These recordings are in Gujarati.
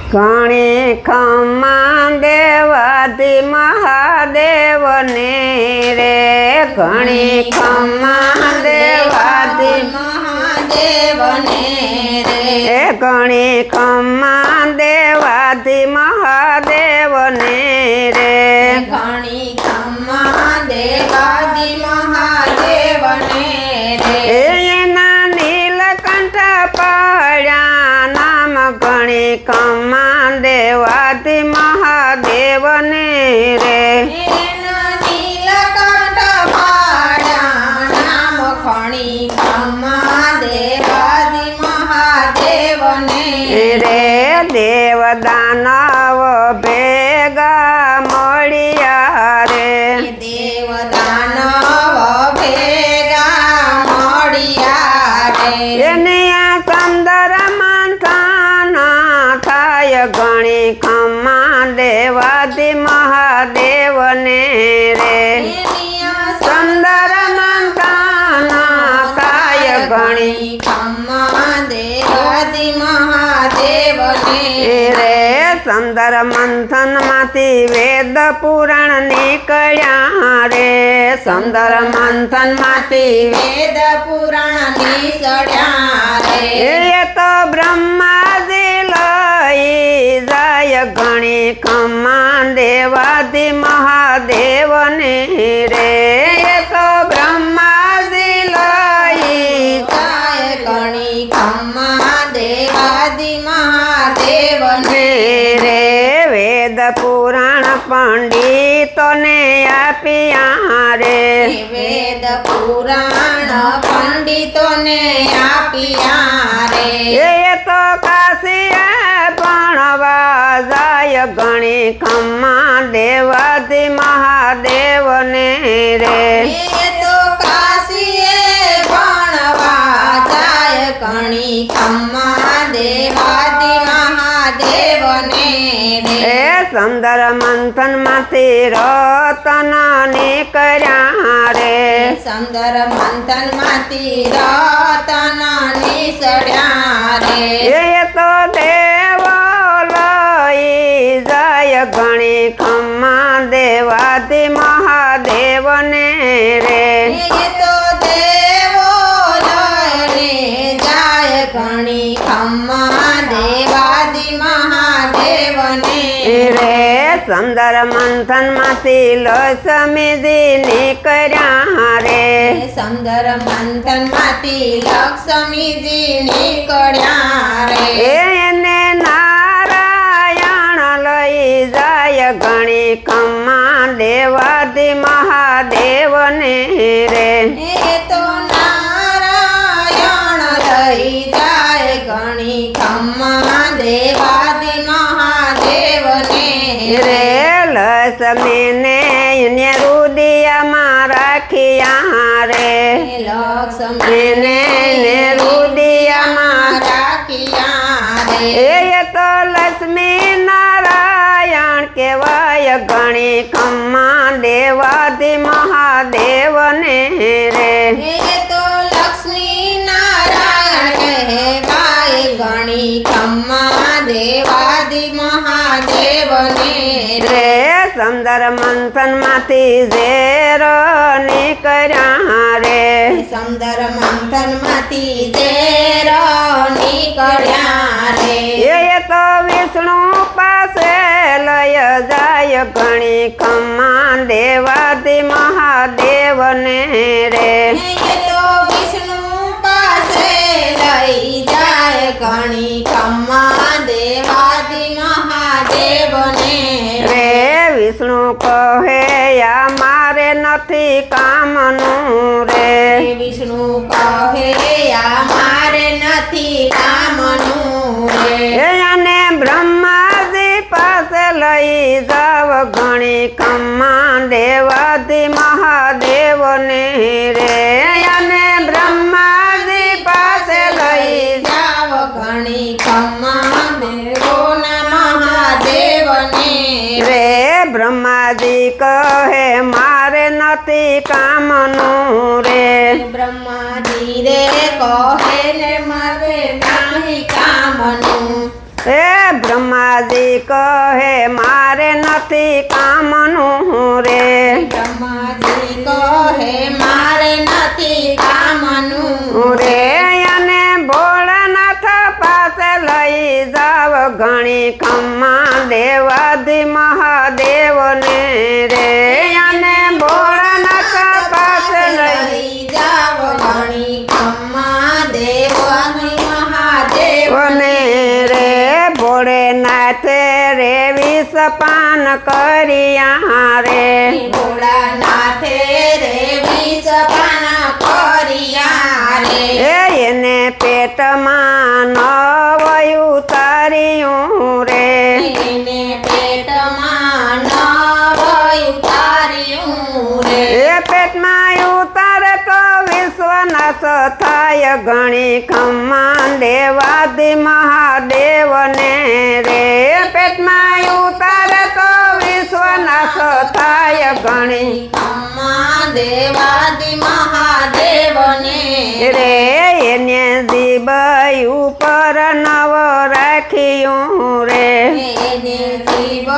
ઘણી ખમ્મા દેવાથી મહાદેવને રે ઘણી ખમ્મા દેવાથી મહાદેવને રે ઘણી ખમ્મા દેવાથી મહાદેવને રે ઘણી ખમ્મા દેવાથી મહાદેવને રે એના નીલકંઠ પડ્યા નામ ઘણી ખમ્મા દેવાથી મહાદેવને રે એના નીલકંઠ પાડ્યા નામ ઘણી ખમ્મા દેવાથી મહાદેવને રે દેવ દાનવ ભેગા મળ્યા રે દેવ દાનવ ભેગા મળ્યા રે એને આ સુંદર મંથન થાય ઘણી ખમ્મા દેવાથી મહાદેવને રે સુંદર મંથન થાય ઘણી ખમ્મા દેવાથી મહાદેવને રે સુંદર મંથન માંથી વેદ પુરાણ નીકળ્યા રે સુંદર મંથન માંથી વેદ પુરાણ નીસળ્યા રે એ તો બ્રહ્માજી લઈ જાય ઘણી ખમ્મા દેવાથી મહાદેવને રે એ તો બ્રહ્માજી લઈ જાય ઘણી ખમ્મા દેવાથી મહાદેવને રે વેદ પુરાણ પંડિતોને આપ્યા રે વેદ પુરાણ પંડિતોને આપ્યા રે એ તો કાશીએ ભણવા જાય ઘણી ખમ્મા દેવાથી મહાદેવને રે એ તો કાશીએ ભણવા જાય ઘણી ખમ્મા દેવાથી મહાદેવને રે એ સુંદર મંથન માંથી રતન નીકળ્યા રે સુંદર મંથન માંથી રતન નીસળ્યા રે એ તો દેવ લઈ જાય ઘણી ખમ્મા દેવાથી મહાદેવને રે એ તો દેવો લઈને જાય ઘણી ખમ્મા દેવાથી મહાદેવને રે સુંદર મંથન માંથી લક્ષ્મીજી નીકળ્યા રે સુંદર મંથન માંથી લક્ષ્મીજી નીકળ્યા રે એને નારાયણ લઈ જાય ઘણી ખમ્મા દેવાથી મહાદેવને રે એ તો નારાયણ લઈ જાય ઘણી ખમ્મા દેવાથી મહાદેવને રે લક્ષ્મીને રુદિયામાં રાખ્યા રે લક્ષ્મીને રુદિયામાં રાખ્યા રે એ તો લક્ષ્મી નારાયણ કહેવાય ઘણી ખમ્મા દેવાથી મહાદેવને રે એ તો લક્ષ્મી નારાયણ કહેવાય ઘણી ખમ્મા દેવાથી મહાદેવને રે સુંદર મંથન માંથી ઝેર નીકળ્યા રે સુંદર મંથન માંથી ઝેર નીકળ્યા રે એ તો વિષ્ણુ પાસે લય જાય ઘણી ખમ્મા દેવાથી મહાદેવને રે એ તો વિષ્ણુ પાસે લઈ જાય ઘણી ખમ્મા દેવાથી મહાદેવને રે વિષ્ણુ કહે આ મારે નથી કામનું રે વિષ્ણુ કહે આ મારે નથી કામનું રે અને બ્રહ્માજી પાસે લઈ જાવ ઘણી ખમ્મા દેવાથી મહાદેવને રે અને બ્રહ્માજી પાસે લઈ જાવ ઘણી ખમ્મા દેવોના મહાદેવને રે બ્રહ્માજી કહે મારે નથી કામનું રે બ્રહ્માજી રે કહે ને મારે નાહી કામનું એ બ્રહ્માજી કહે મારે નથી કામનું રે બ્રહ્માજી કહે મારે નથી કામનું રે અને ભોળાનાથ પાસે લઈ જાવ ઘણી ખમ્મા દેવાદી મહાદેવને રે અને ભોળાનાથ પાસે લઈ જાવ ઘણી ખમ્મા દેવની મહાદેવ ને રે ભોળેનાથે રે વિષપાન કર્યા રે ભોળાનાથે રે વિષપાન કર્યા રે એને પેટમાં નવયું તાર્યું રે એને પેટમાં નવયું તાર્યું રે એ પેટમાં ઉતારે તો વિશ્વનાશ થાય ઘણી ખમ્મા દેવાદી મહાદેવને રે પેટમાં ઉતારે તો વિશ્વનાશ થાય ઘણી ખમ્મા દેવાદી મહાદેવને રે એને જીભ ઉપર નવ રાખ્યું રે એને જીવ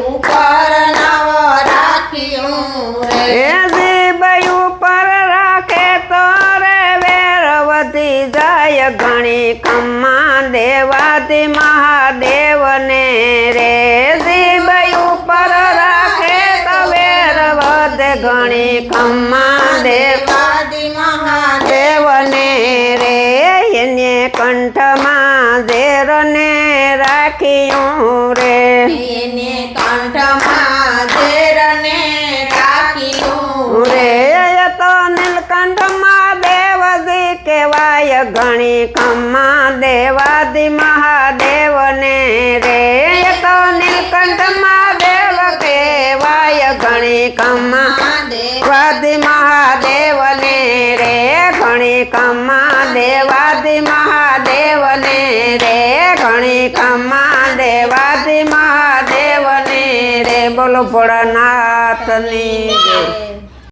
ઉપર નવ રાખ્યું રે એ જીભ ઉપર રાખે તો રે વેર વધી જાય ઘણી ખમ્મા દેવાદી મહાદેવને રે જીભ ઉપર રાખે તો વેર વધે ઘણી ખમ્મા દેવાદી મહાદેવ દેવને રે એને કંઠમાં ઝેરને રાખ્યું રે એને કંઠમાં ઝેરને રાખ્યું રે એ તો નીલકંઠમાં દેવજી કહેવાય ઘણી ખમ્મા દેવાદી મહાદેવને રે એ તો નીલકંઠમાં દેવ કહેવાય ઘણી ખમ્મા દેવાદી મહાદેવને રે ઘણી ખમ્મા દેવાદી મહાદેવને રે ઘણી ખમ્મા દેવાદી મહાદેવને રે બોલો ભોળાનાથની જય